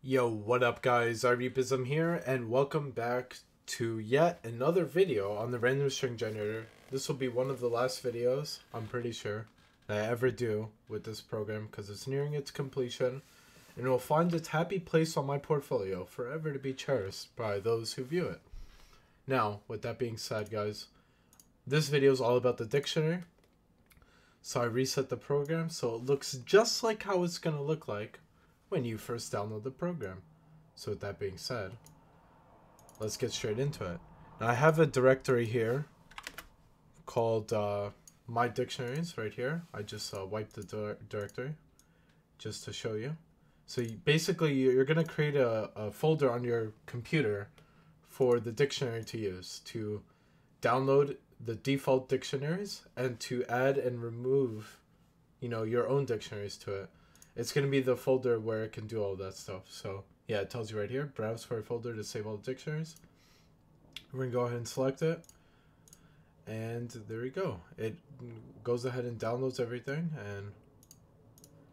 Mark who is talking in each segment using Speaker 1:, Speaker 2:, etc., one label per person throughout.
Speaker 1: Yo, what up guys, REAPOFF here, and welcome back to yet another video on the random string generator. This will be one of the last videos, I'm pretty sure, that I ever do with this program because it's nearing its completion, and it will find its happy place on my portfolio, forever to be cherished by those who view it. Now, with that being said guys, this video is all about the dictionary. So I reset the program so it looks just like how it's going to look like when you first download the program. So with that being said, let's get straight into it. Now I have a directory here called My Dictionaries right here. I just wiped the directory just to show you. So you're going to create a folder on your computer for the dictionary to use to download the default dictionaries and to add and remove, your own dictionaries to it. It's going to be the folder where it can do all that stuff. So yeah, it tells you right here, browse for a folder to save all the dictionaries. We're going to go ahead and select it. And there we go. It goes ahead and downloads everything, and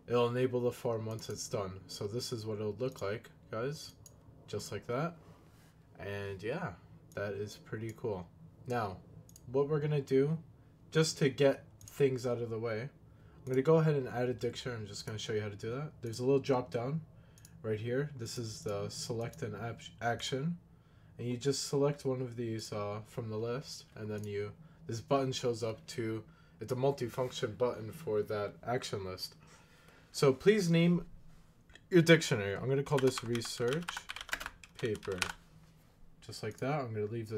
Speaker 1: it'll enable the form once it's done. So this is what it'll look like, guys. Just like that. And yeah, that is pretty cool. Now, what we're going to do, just to get things out of the way, I'm going to go ahead and add a dictionary. I'm just going to show you how to do that. There's a little drop down right here. This is the select an action. And you just select one of these from the list. And then this button shows up to, it's a multifunction button for that action list. So please name your dictionary. I'm going to call this research paper. Just like that. I'm going to leave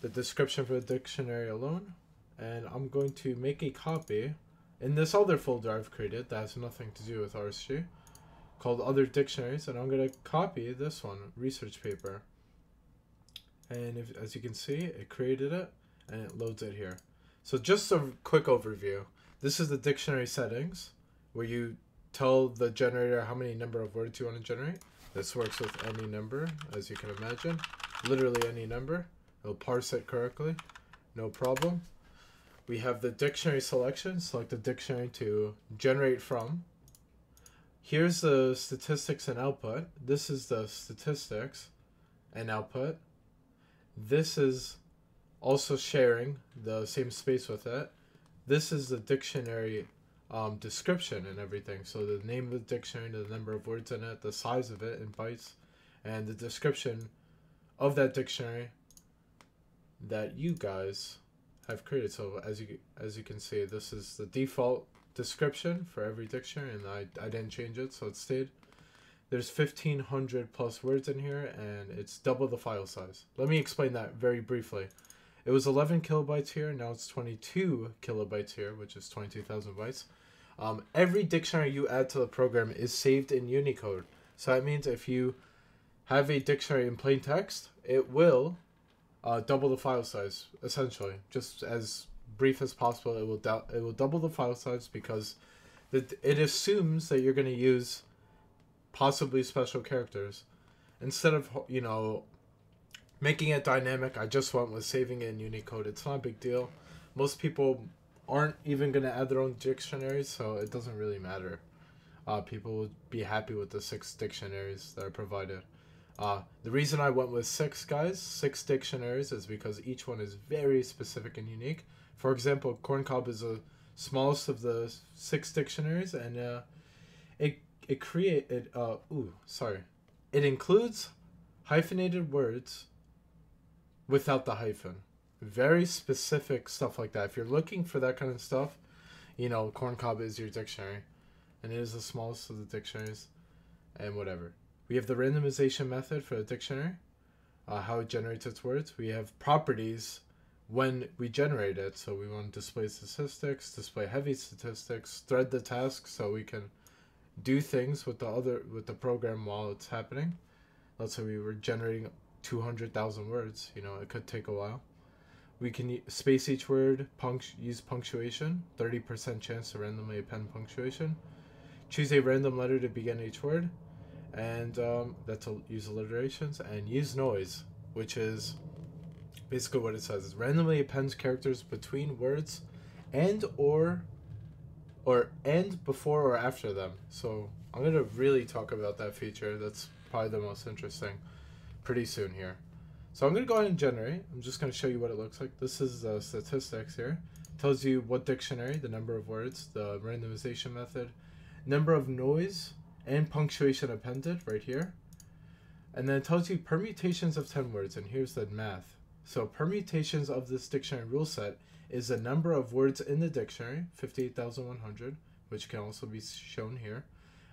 Speaker 1: the description for the dictionary alone. And I'm going to make a copy in this other folder I've created that has nothing to do with RSG, called other dictionaries, and I'm going to copy this one, research paper. And as you can see, it created it and it loads it here. So just a quick overview. This is the dictionary settings where you tell the generator how many number of words you want to generate. This works with any number, as you can imagine, literally any number. It'll parse it correctly, no problem. We have the dictionary selection. Select the dictionary to generate from. Here's the statistics and output. This is the statistics and output. This is also sharing the same space with it. This is the dictionary description and everything. So the name of the dictionary, the number of words in it, the size of it in bytes, and the description of that dictionary that you guys have created. So as you can see, this is the default description for every dictionary, and I didn't change it, so it stayed. There's 1,500 plus words in here, and it's double the file size. Let me explain that very briefly. It was 11 kilobytes here, now it's 22 kilobytes here, which is 22,000 bytes. Every dictionary you add to the program is saved in Unicode. So that means if you have a dictionary in plain text, it will double the file size, essentially. Just as brief as possible, it will double the file size because it assumes that you're going to use possibly special characters. Instead of, making it dynamic, I just went with saving it in Unicode. It's not a big deal. Most people aren't even going to add their own dictionaries, so it doesn't really matter. People would be happy with the 6 dictionaries that are provided. The reason I went with 6 dictionaries, is because each one is very specific and unique. For example, corncob is the smallest of the 6 dictionaries, and it includes hyphenated words without the hyphen. Very specific stuff like that. If you're looking for that kind of stuff, corncob is your dictionary, and it is the smallest of the dictionaries, and whatever. We have the randomization method for the dictionary, how it generates its words. We have properties when we generate it. So we want to display statistics, display heavy statistics, thread the task so we can do things with the program while it's happening. Let's say we were generating 200,000 words. It could take a while. We can space each word, use punctuation, 30% chance to randomly append punctuation. Choose a random letter to begin each word. And that's use alliterations, and use noise, which is basically what it says. It randomly appends characters between words and or and before or after them. So I'm going to really talk about that feature. That's probably the most interesting pretty soon here. So I'm going to go ahead and generate. I'm just going to show you what it looks like. This is the statistics here. It tells you what dictionary, the number of words, the randomization method, number of noise, and punctuation appended right here. And then it tells you permutations of 10 words, and here's the math. So permutations of this dictionary rule set is the number of words in the dictionary, 58,100, which can also be shown here.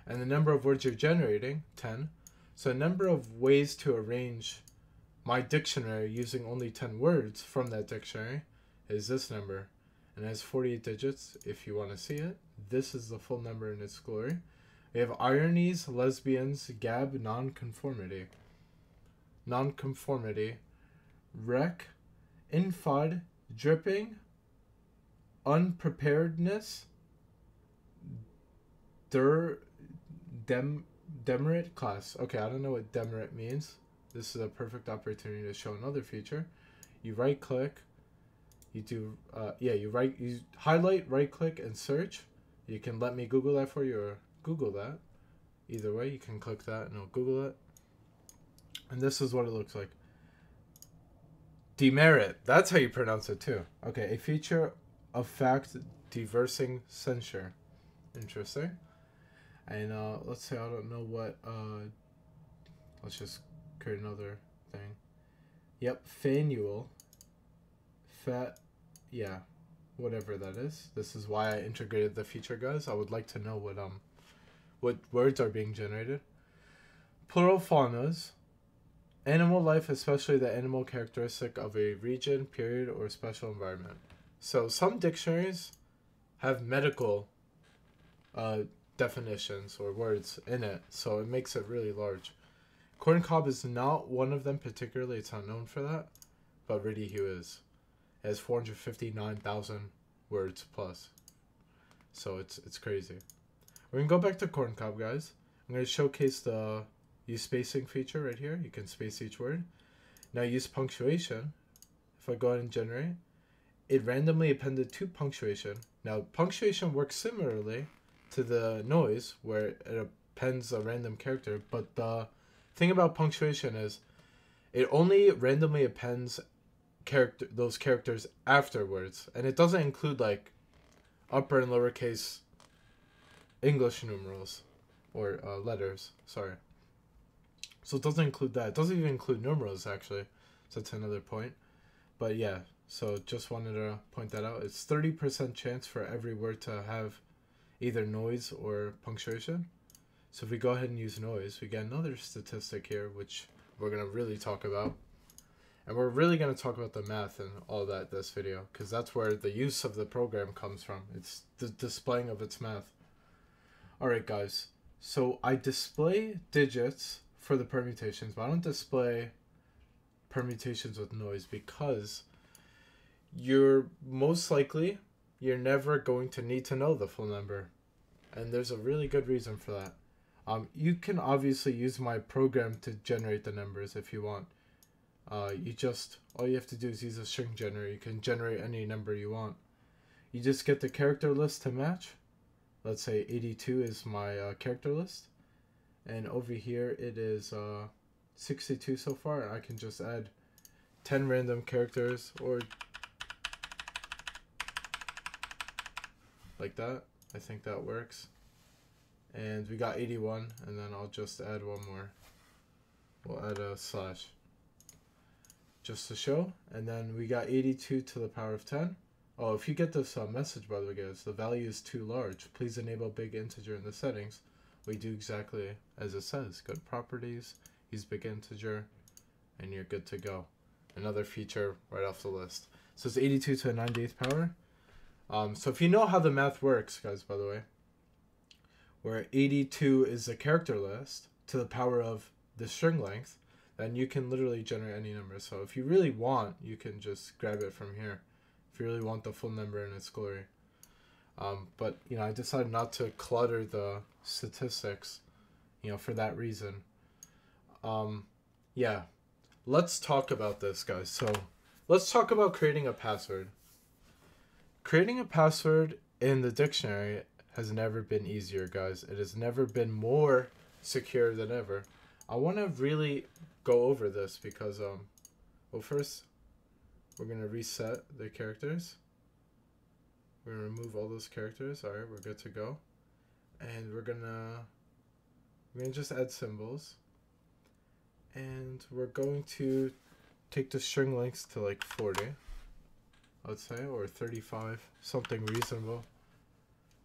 Speaker 1: And the number of words you're generating, 10. So the number of ways to arrange my dictionary using only 10 words from that dictionary is this number. And it has 48 digits if you want to see it. This is the full number in its glory. We have ironies, lesbians, gab, nonconformity, wreck, infod, dripping, unpreparedness, demerit class. Okay, I don't know what demerit means. This is a perfect opportunity to show another feature. You right click, you do you highlight, right click, and search. You can let me Google that for you or Google that. Either way, you can click that and it'll Google it. And this is what it looks like. Demerit. That's how you pronounce it too. Okay, a feature of fact diversing censure. Interesting. And let's say I don't know what. Let's just create another thing. Yep, fanual. Yeah, whatever that is. This is why I integrated the feature, guys. I would like to know what words are being generated. Plural faunas. Animal life, especially the animal characteristic of a region, period, or special environment. So some dictionaries have medical definitions or words in it, so it makes it really large. Corncob is not one of them particularly. It's not known for that, but Ridihue is. It has 459,000 words plus. So it's crazy. We're going to go back to Corncob, guys. I'm going to showcase the use spacing feature right here. You can space each word. Now use punctuation. If I go ahead and generate, it randomly appended to punctuation. Now punctuation works similarly to the noise where it appends a random character, but the thing about punctuation is it only randomly appends those characters afterwards, and it doesn't include like upper and lowercase English numerals or letters. Sorry. So it doesn't include that. It doesn't even include numerals, actually. So that's another point. But yeah, so just wanted to point that out. It's 30% chance for every word to have either noise or punctuation. So if we go ahead and use noise, we get another statistic here, which we're going to really talk about. And we're really going to talk about the math and all that this video, because that's where the use of the program comes from. It's the displaying of its math. Alright guys, so I display digits for the permutations, but I don't display permutations with noise because you're never going to need to know the full number. And there's a really good reason for that. You can obviously use my program to generate the numbers if you want. All you have to do is use a string generator. You can generate any number you want. You just get the character list to match. Let's say 82 is my character list. And over here it is 62 so far. I can just add 10 random characters or like that. I think that works. And we got 81, and then I'll just add one more. We'll add a slash just to show. And then we got 82 to the power of 10. Oh, if you get this message, by the way, guys, the value is too large. Please enable big integer in the settings. We do exactly as it says. Go to properties, use big integer, and you're good to go. Another feature right off the list. So it's 82 to the 98th power. So if you know how the math works, guys, by the way, where 82 is the character list to the power of the string length, then you can literally generate any number. So if you really want, you can just grab it from here. If you really want the full number in its glory. But, I decided not to clutter the statistics, for that reason. Yeah, let's talk about this, guys. So let's talk about creating a password. Creating a password in the dictionary has never been easier, guys. It has never been more secure than ever. I want to really go over this because, well, first, we're going to reset the characters. We're going to remove all those characters. Alright, we're good to go. And we're going to just add symbols. And we're going to take the string lengths to like 40, let's say, or 35, something reasonable.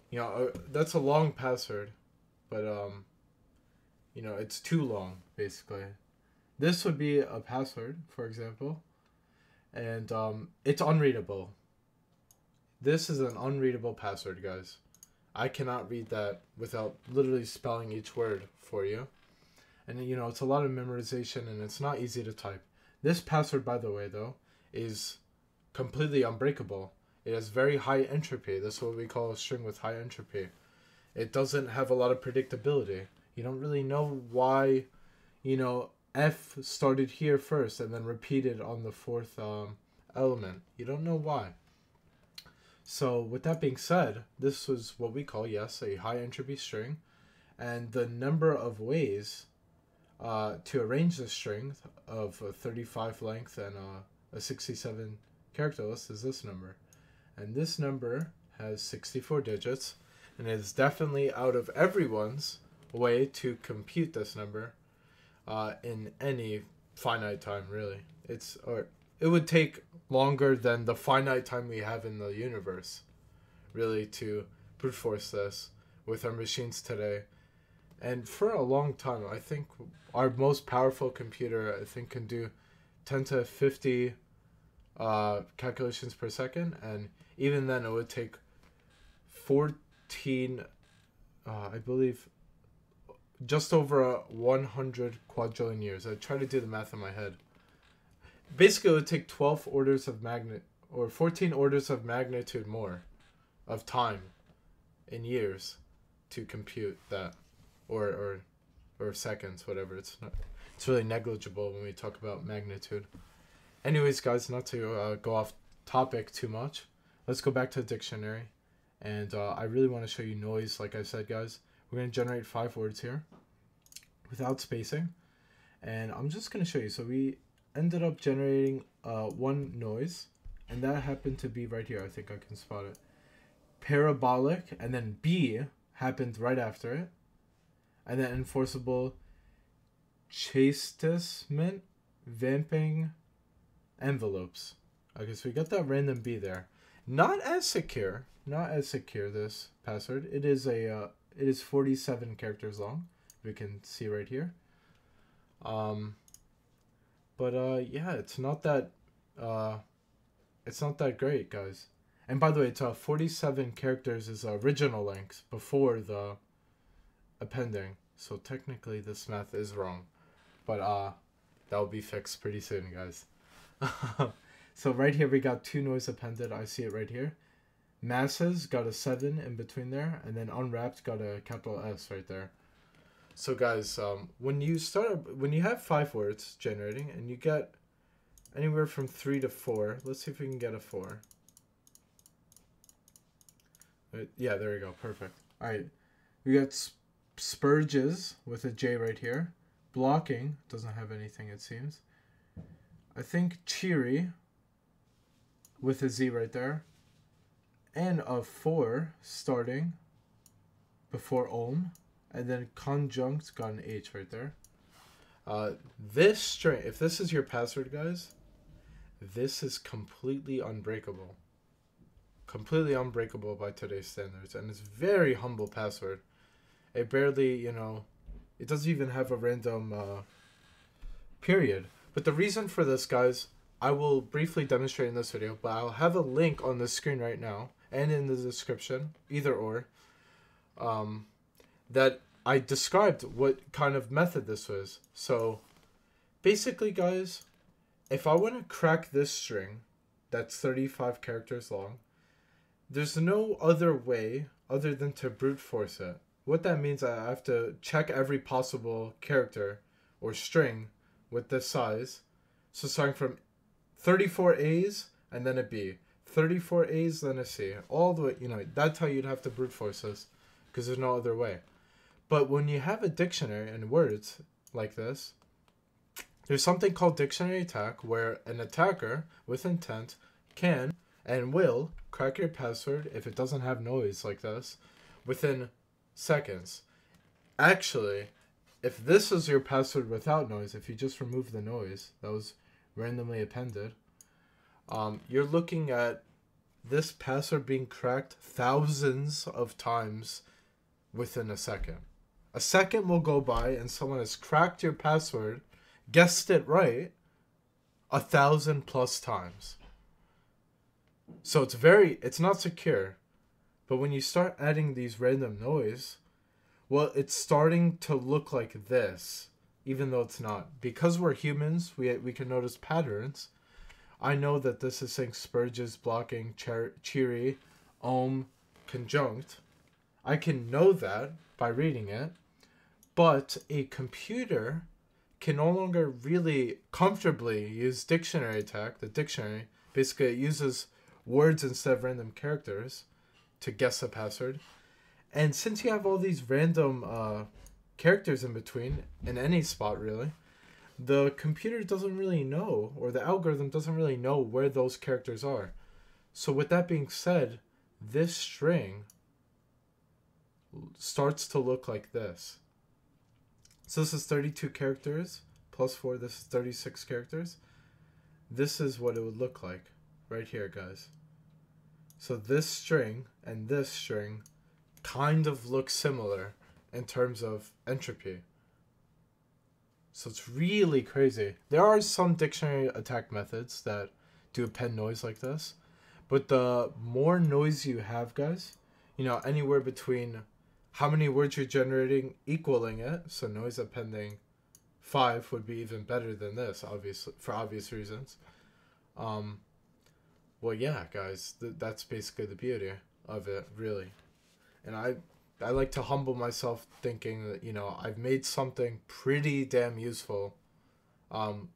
Speaker 1: You know, that's a long password, but, you know, it's too long, basically. This would be a password, for example, and it's unreadable. This is an unreadable password, guys. I cannot read that without literally spelling each word for you. And, you know, it's a lot of memorization, and it's not easy to type. This password, by the way, though, is completely unbreakable. It has very high entropy. This is what we call a string with high entropy. It doesn't have a lot of predictability. You don't really know why, you know, F started here first and then repeated on the fourth element. You don't know why. So with that being said, this was what we call, yes, a high entropy string. And the number of ways to arrange this string of a 35 length and a 67 character list is this number. And this number has 64 digits, and it is definitely out of everyone's way to compute this number in any finite time, really. It would take longer than the finite time we have in the universe, really, to brute force this with our machines today. And for a long time, I think our most powerful computer, I think, can do 10 to 50 calculations per second. And even then, it would take 14, I believe, just over 100 quadrillion years. I try to do the math in my head. Basically, it would take 12 orders of magnitude, or 14 orders of magnitude more of time in years to compute that. Or seconds, whatever. It's really negligible when we talk about magnitude. Anyways, guys, not to go off topic too much, let's go back to the dictionary. And I really want to show you noise. Like I said, guys, we're going to generate 5 words here without spacing. And I'm just going to show you. So we ended up generating one noise, and that happened to be right here. I think I can spot it. Parabolic, and then B happened right after it. And then enforceable chastisement, vamping envelopes. Okay, so we got that random B there. Not as secure, this password. It is 47 characters long. We can see right here. Yeah, it's not that great, guys. And by the way, it's 47 characters is original length before the appending, so technically this math is wrong, but that will be fixed pretty soon, guys. So right here we got 2 noise appended. I see it right here. Masses got a 7 in between there, and then unwrapped got a capital S right there. So guys, when you have 5 words generating and you get anywhere from 3 to 4, let's see if we can get a 4. Yeah, there we go, perfect. All right, we got spurges with a J right here. Blocking doesn't have anything, it seems. I think cheery with a Z right there. And a 4 starting before ohm. And then conjunct got an H right there. This string, if this is your password, guys, this is completely unbreakable. Completely unbreakable by today's standards. And it's very humble password. It barely, you know, it doesn't even have a random period. But the reason for this, guys, I will briefly demonstrate in this video, but I'll have a link on the screen right now and in the description, either or, that I described what kind of method this was. So basically, guys, if I want to crack this string that's 35 characters long, there's no other way other than to brute force it. What that means, I have to check every possible character or string with this size. So starting from 34 A's and then a B, 34 A's then a C, all the way, you know, that's how you'd have to brute force this. because there's no other way. But when you have a dictionary and words like this, there's something called dictionary attack, where an attacker with intent can and will crack your password if it doesn't have noise like this within seconds. Actually, if this is your password without noise, if you just remove the noise that was randomly appended, you're looking at this password being cracked thousands of times within a second. A second will go by and someone has cracked your password, guessed it right, 1,000+ times. So it's not secure. But when you start adding these random noise, well, it's starting to look like this, even though it's not. Because we're humans, we can notice patterns. I know that this is saying Spurge's blocking, cheery, conjunct. I can know that by reading it. But a computer can no longer really comfortably use dictionary attack. The dictionary, basically it uses words instead of random characters to guess a password. And since you have all these random characters in between, in any spot really, the computer doesn't really know, or the algorithm doesn't really know where those characters are. So with that being said, this string starts to look like this. So this is 32 characters, plus 4, this is 36 characters. This is what it would look like right here, guys. So this string and this string kind of look similar in terms of entropy. So it's really crazy. There are some dictionary attack methods that do append noise like this, but the more noise you have, guys, anywhere between how many words you're generating equaling it, so noise appending 5 would be even better than this, obviously, for obvious reasons. Well, yeah, guys, that's basically the beauty of it, really. And I like to humble myself thinking that, I've made something pretty damn useful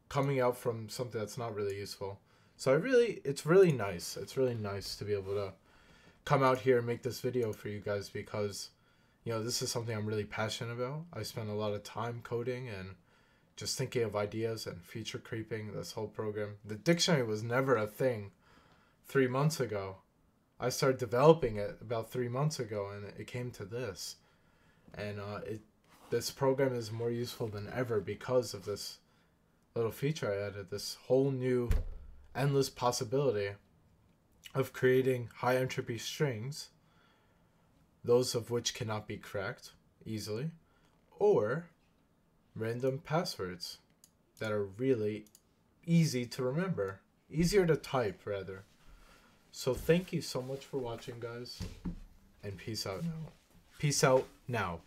Speaker 1: coming out from something that's not really useful. So it's really nice. It's really nice to be able to come out here and make this video for you guys because, this is something I'm really passionate about. I spend a lot of time coding and just thinking of ideas and feature creeping this whole program. The dictionary was never a thing 3 months ago. I started developing it about 3 months ago, and it came to this. And this program is more useful than ever because of this little feature I added, this whole new endless possibility of creating high entropy strings, those of which cannot be cracked easily, or random passwords that are really easy to remember, easier to type rather. So thank you so much for watching, guys, and peace out now. Peace out now.